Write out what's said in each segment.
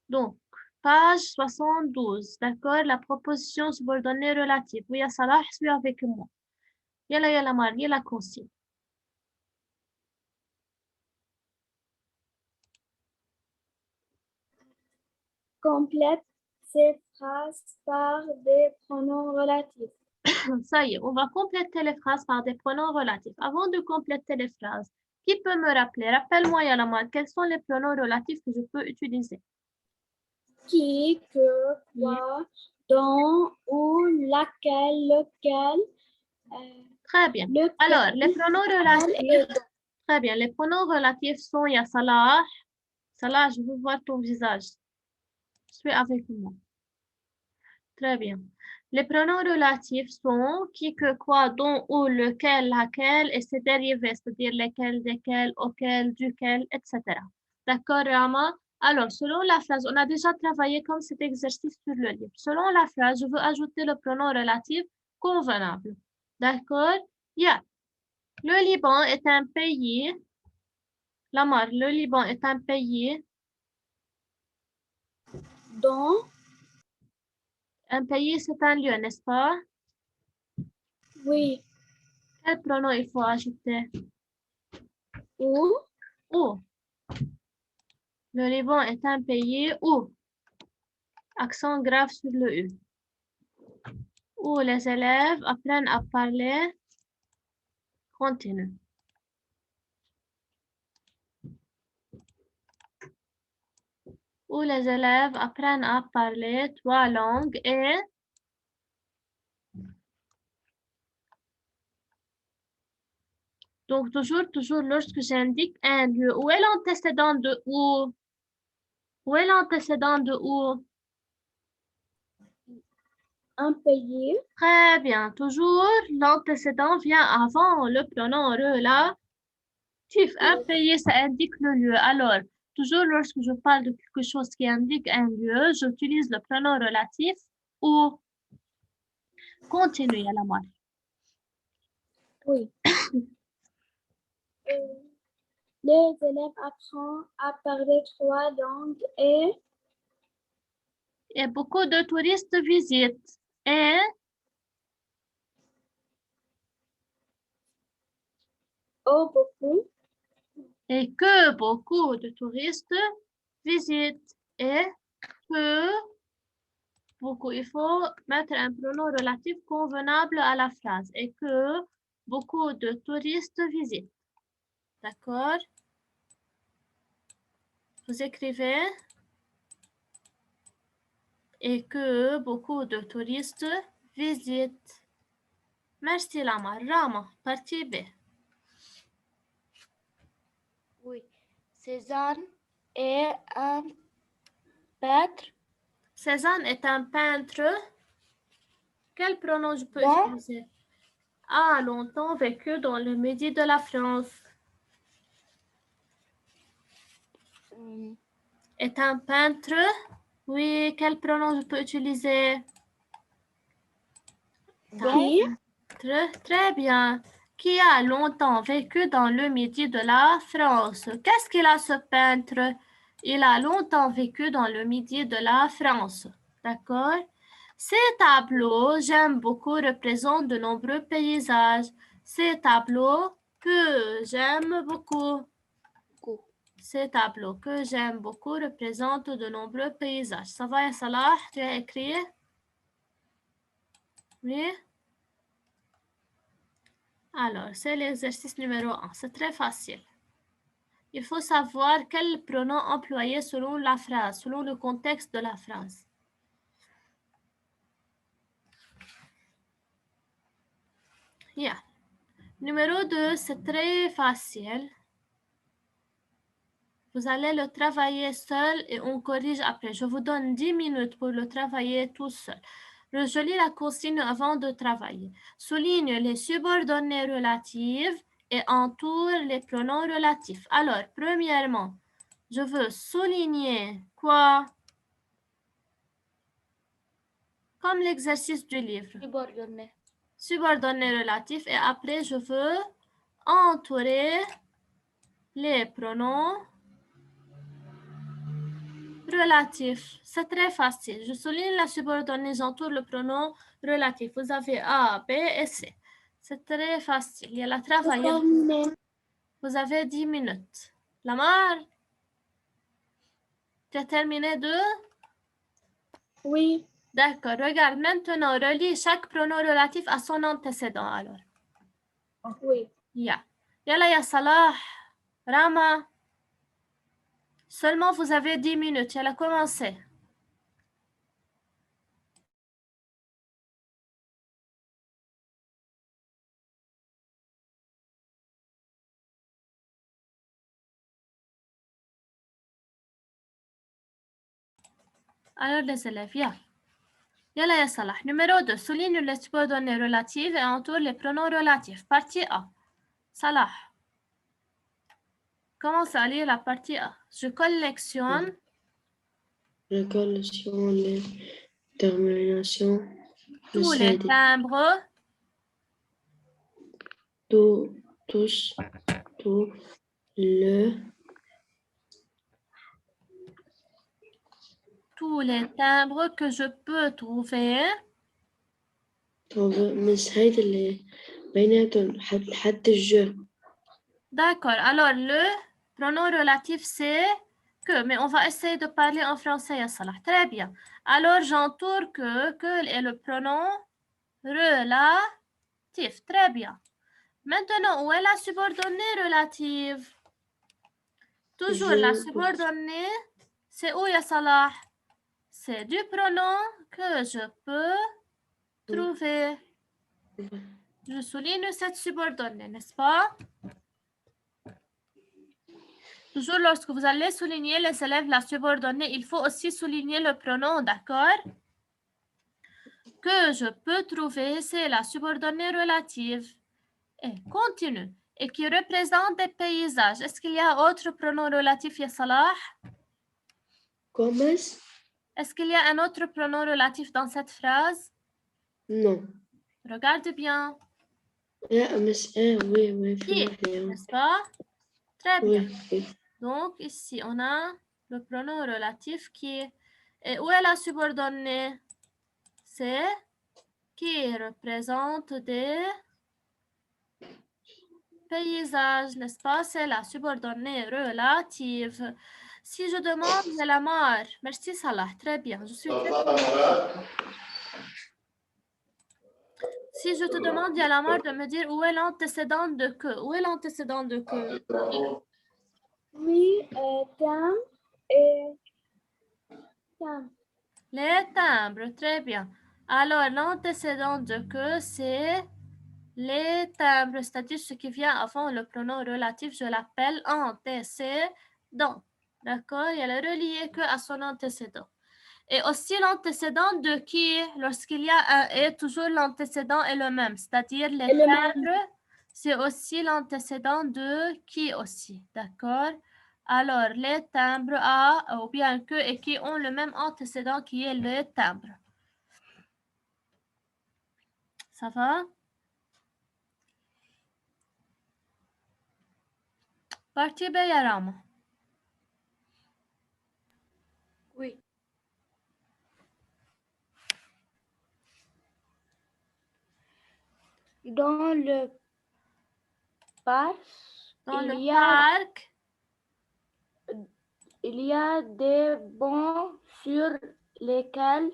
Donc, page 72, d'accord? La proposition subordonnée relative. Oui, à Salah, suis avec moi. Yalla, Marie, la consigne. Complète ces phrases par des pronoms relatifs. Ça y est, on va compléter les phrases par des pronoms relatifs. Avant de compléter les phrases, qui peut me rappeler? Rappelle-moi, Yalamar, quels sont les pronoms relatifs que je peux utiliser? Qui, que, quoi, dont, où, laquelle, lequel. Très bien. Lequel, Alors, les pronoms relatifs. Très bien. Les pronoms relatifs sont ya Salah. Salah, je veux voir ton visage. Suis avec moi. Très bien. Les pronoms relatifs sont qui, que, quoi, dont, où, lequel, laquelle et ses dérivés, c'est-à-dire lesquels, desquels, auquel, duquel, etc. D'accord, Rama? Alors, selon la phrase, on a déjà travaillé comme cet exercice sur le livre. Selon la phrase, je veux ajouter le pronom relatif convenable. D'accord? Yeah. Le Liban est un pays. Lamar, le Liban est un pays. dont. Un pays, c'est un lieu, n'est-ce pas? Oui. Quel pronom il faut ajouter? Où. Où? Le Liban est un pays où? Accent grave sur le U. Où les élèves apprennent à parler continu. Où les élèves apprennent à parler 3 langues et donc toujours lorsque j'indique un lieu. Où est l'antécédent de où? Où est l'antécédent de où? Un pays. Très bien. Toujours l'antécédent vient avant le pronom relatif. Un pays, ça indique le lieu. Alors, toujours lorsque je parle de quelque chose qui indique un lieu, j'utilise le pronom relatif ou continue à la marque. Oui. Les élèves apprennent à parler 3 langues Et beaucoup de touristes visitent. Et beaucoup. et que beaucoup de touristes visitent. Et que beaucoup, il faut mettre un pronom relatif convenable à la phrase. Et que beaucoup de touristes visitent. D'accord? Vous écrivez et que beaucoup de touristes visitent. Merci Lamar. Rama, partie B. Oui. Cézanne est un peintre. Cézanne est un peintre. Quel pronom je peux utiliser? A longtemps vécu dans le midi de la France. Est un peintre. Oui, quel pronom je peux utiliser? Qui? Très bien. Qui a longtemps vécu dans le midi de la France. Qu'est-ce qu'il a ce peintre? Il a longtemps vécu dans le midi de la France. D'accord? Ces tableaux, j'aime beaucoup, représentent de nombreux paysages. Ces tableaux que j'aime beaucoup. Ces tableaux que j'aime beaucoup représentent de nombreux paysages. Ça va, Salah? Tu as écrit? Oui? Alors, c'est l'exercice numéro 1. C'est très facile. Il faut savoir quel pronom employer selon la phrase, selon le contexte de la phrase. Yeah. Numéro 2, c'est très facile. Vous allez le travailler seul et on corrige après. Je vous donne 10 minutes pour le travailler tout seul. Rejolis la consigne avant de travailler. Souligne les subordonnées relatives et entoure les pronoms relatifs. Alors, premièrement, je veux souligner quoi? Comme l'exercice du livre. Subordonné relatif. Et après, je veux entourer les pronoms Relatif. C'est très facile. Je souligne la subordonnée, j'entoure le pronom relatif. Vous avez A, B et C. C'est très facile. Il y a la travailler. Vous avez 10 minutes. Lamar, tu as terminé de? Oui. D'accord. Regarde, maintenant, relis chaque pronom relatif à son antécédent, alors. Oui. Ya. Yalla, ya Salah, Rama. Seulement, vous avez 10 minutes. Elle a commencé. Alors, les élèves, ya. Yalla, ya Salah. Numéro 2. Souligne les subordonnées relatives et entoure les pronoms relatifs. Partie A. Salah. Commence à lire la partie A. Je collectionne. Je collectionne les terminations. Tous les timbres. Tous les timbres que je peux trouver. مش هيدا اللي بيناتهم حتى الجو. D'accord. Alors, le pronom relatif, c'est que. Mais on va essayer de parler en français, ya Salah. Très bien. Alors, j'entoure que est le pronom relatif. Très bien. Maintenant, où est la subordonnée relative? Toujours la subordonnée, c'est où, ya Salah? C'est du pronom que je peux trouver. Je souligne cette subordonnée, n'est-ce pas? Toujours lorsque vous allez souligner les élèves la subordonnée, il faut aussi souligner le pronom, d'accord? Que je peux trouver, c'est la subordonnée relative. Et continue. Et qui représente des paysages. Est-ce qu'il y a autre pronom relatif, ya Salah? Comment? Est-ce qu'il y a un autre pronom relatif dans cette phrase? Non. Regarde bien. Oui. Qui, n'est-ce pas? Très bien. Oui. Donc, ici, on a le pronom relatif qui est... Et où est la subordonnée? C'est qui représente des paysages, n'est-ce pas? C'est la subordonnée relative. Si je demande la mare, merci Salah, très bien, je suis très contente. Si je te demande, la mare, de me dire où est l'antécédent de que? Où est l'antécédent de que? Oui, timbre et timbre. Les timbres, très bien. Alors, l'antécédent de que, c'est les timbres, c'est-à-dire ce qui vient avant le pronom relatif, je l'appelle antécédent. D'accord? Il y a le relié que à son antécédent. Et aussi l'antécédent de qui, lorsqu'il y a un et, toujours l'antécédent est le même. C'est-à-dire les timbres, c'est aussi l'antécédent de qui aussi. D'accord? Alors, les timbres à ou bien que et qui ont le même antécédent qui est le timbre. Ça va? Partie B, Yarama. Oui. Dans le parc, il y a des bancs sur lesquels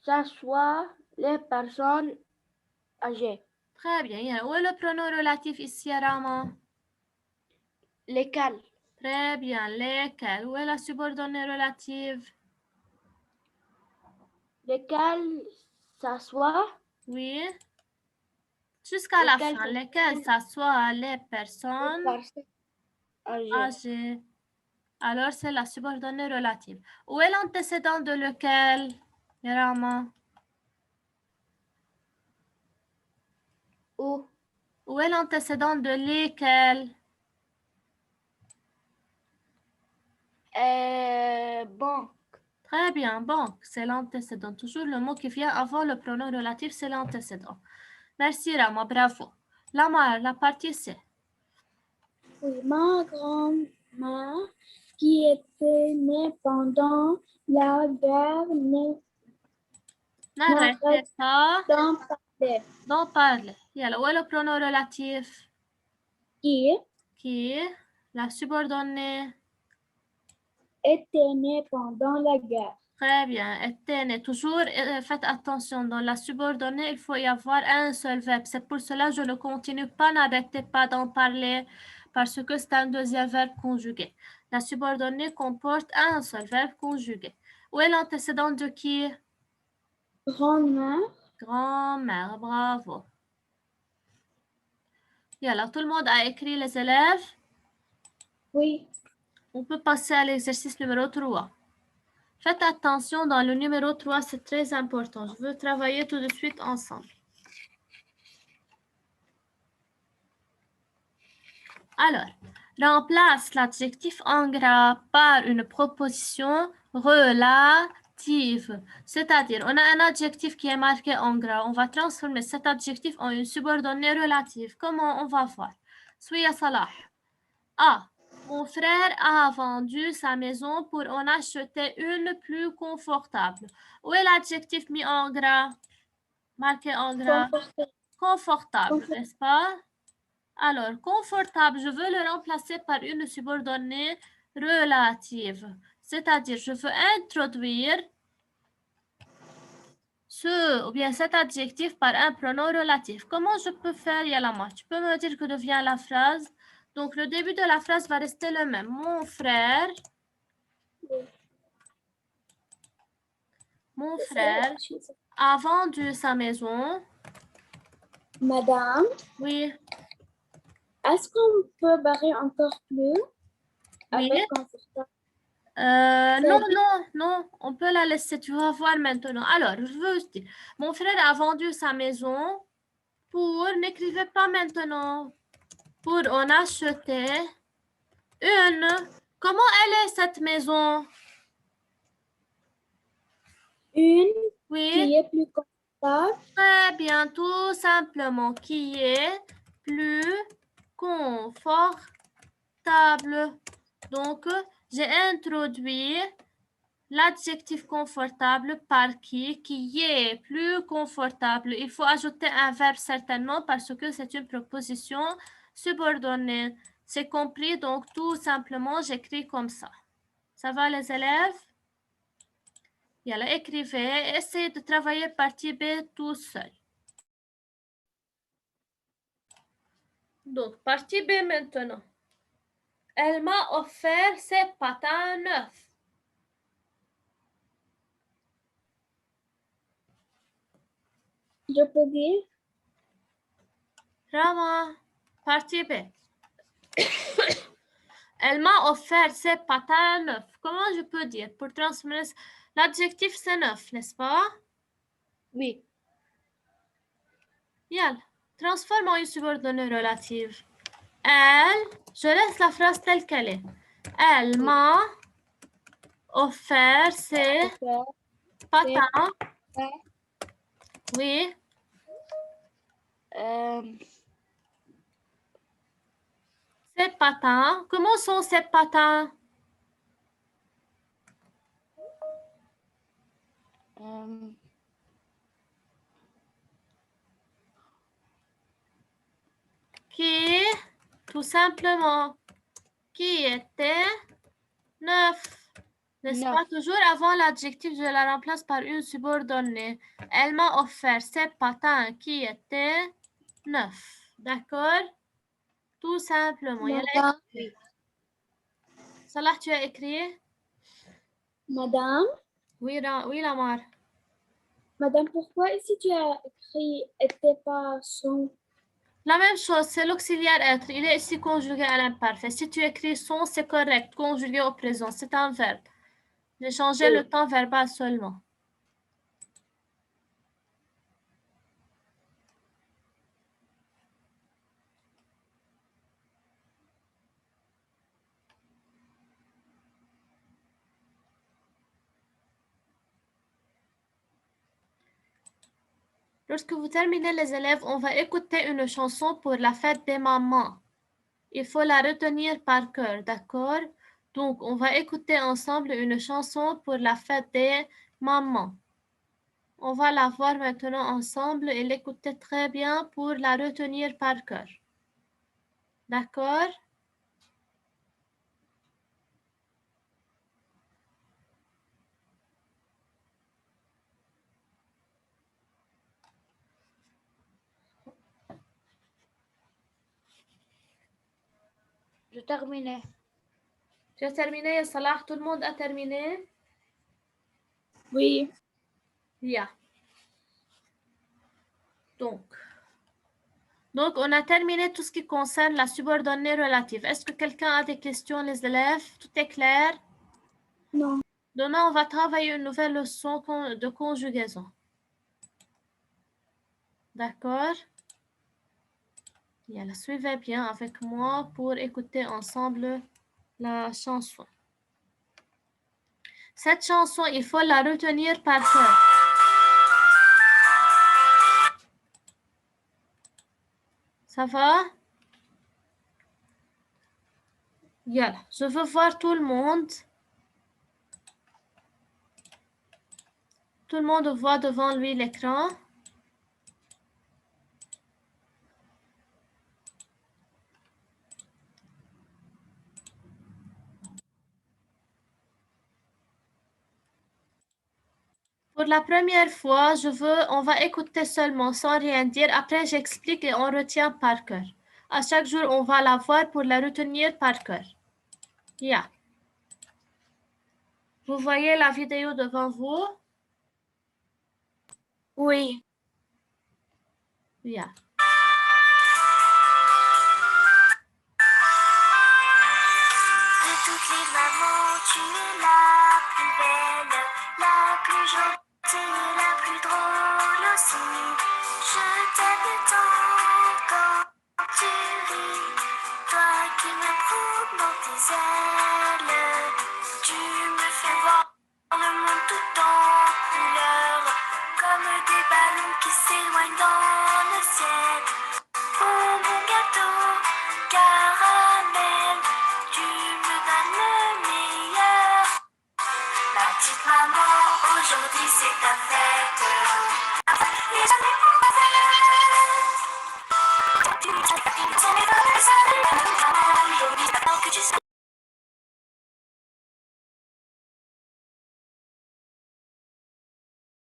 s'assoient les personnes âgées. Très bien. Où est le pronom relatif ici, Yarama? Lesquels? Très bien. Lesquels? Où est la subordonnée relative? Lesquels s'assoient? Oui. Jusqu'à la fin. Lesquels s'assoient les personnes âgées. Alors, c'est la subordonnée relative. Où est l'antécédent de lequel, Yarama? Où? Où est l'antécédent de lesquels? Bon. Très bien, bon, c'est l'antécédent. Toujours le mot qui vient avant le pronom relatif, c'est l'antécédent. Merci, Rama, bravo. La partie C. Oui, ma grand-mère qui était né pendant la guerre n'arrêtez pas d'en parler. d'en parler. يلا où est le pronom relatif? Qui? La subordonnée. était né pendant la guerre. Très bien. Était né. Toujours, faites attention. Dans la subordonnée, il faut y avoir un seul verbe. C'est pour cela que je ne continue pas. N'arrêtez pas d'en parler parce que c'est un deuxième verbe conjugué. La subordonnée comporte un seul verbe conjugué. Où est l'antécédent de qui? Grand-mère. Grand-mère. Bravo. Yalla, tout le monde a écrit, les élèves? Oui. On peut passer à l'exercice numéro 3. Faites attention, dans le numéro 3, c'est très important. Je veux travailler tout de suite ensemble. Alors, remplace l'adjectif en gras par une proposition relative. C'est-à-dire, on a un adjectif qui est marqué en gras. On va transformer cet adjectif en une subordonnée relative. Comment on va voir? Souya Salah. A. Mon frère a vendu sa maison pour en acheter une plus confortable. Où est l'adjectif mis en gras? Marqué en gras. Confortable, n'est-ce pas? Alors, confortable, je veux le remplacer par une subordonnée relative. C'est-à-dire, je veux introduire ce ou bien cet adjectif par un pronom relatif. Comment je peux faire, Yalama? Tu peux me dire que devient la phrase? Donc, le début de la phrase va rester le même. Mon frère a vendu sa maison. Madame, Oui. est-ce qu'on peut barrer encore plus? Oui. Avec confortable. Non, on peut la laisser, tu vas voir maintenant. Alors, je veux dire, mon frère a vendu sa maison pour, n'écrivez pas maintenant, pour en acheter une. Comment elle est cette maison? Une Oui. qui est plus confortable. Très bien, tout simplement, qui est plus confortable. Donc, j'ai introduit l'adjectif confortable par qui est plus confortable. Il faut ajouter un verbe certainement parce que c'est une proposition subordonnée. C'est compris, donc tout simplement, j'écris comme ça. Ça va les élèves? Yalla, écrivez. Essayez de travailler partie B tout seul. Donc, partie B maintenant. Elle m'a offert ses patins neufs. Je peux dire? Rama, partie B. Elle m'a offert ses patins neufs. Comment je peux dire? Pour transformer l'adjectif, c'est neuf, n'est-ce pas? Oui. Yalla, transforme en une subordonnée relative. Elle, je laisse la phrase telle qu'elle est. Elle m'a offert ses patins. Oui. Ses patins. Comment sont ses patins? Qui, tout simplement, qui était neuf. N'est-ce pas? Toujours avant l'adjectif, je la remplace par une subordonnée. Elle m'a offert ses patins qui étaient neufs. D'accord? Tout simplement. Salah, tu as écrit? Madame? Oui, Lamar. Madame, pourquoi ici tu as écrit « était pas son » La même chose, c'est l'auxiliaire être. Il est ici conjugué à l'imparfait. Si tu écris son, c'est correct. Conjugué au présent, c'est un verbe. J'ai changé le temps verbal seulement. Lorsque vous terminez les élèves, on va écouter une chanson pour la fête des mamans. Il faut la retenir par cœur, d'accord? Donc, on va écouter ensemble une chanson pour la fête des mamans. On va la voir maintenant ensemble et l'écouter très bien pour la retenir par cœur. D'accord? Je terminais. Tu as terminé, Salah? Tout le monde a terminé? Oui. Yeah. Donc, on a terminé tout ce qui concerne la subordonnée relative. Est-ce que quelqu'un a des questions, les élèves? Tout est clair? Non. Demain, on va travailler une nouvelle leçon de conjugaison. D'accord? Yalla, suivez bien avec moi pour écouter ensemble la chanson. Cette chanson, il faut la retenir par cœur. Ça va? Yalla, je veux voir tout le monde. Tout le monde voit devant lui l'écran. Pour la première fois, on va écouter seulement sans rien dire. Après, j'explique et on retient par cœur. À chaque jour, on va la voir pour la retenir par cœur. Yeah. Vous voyez la vidéo devant vous? Oui. Yeah. De toutes les mamans, tu es la plus belle, la plus jolie.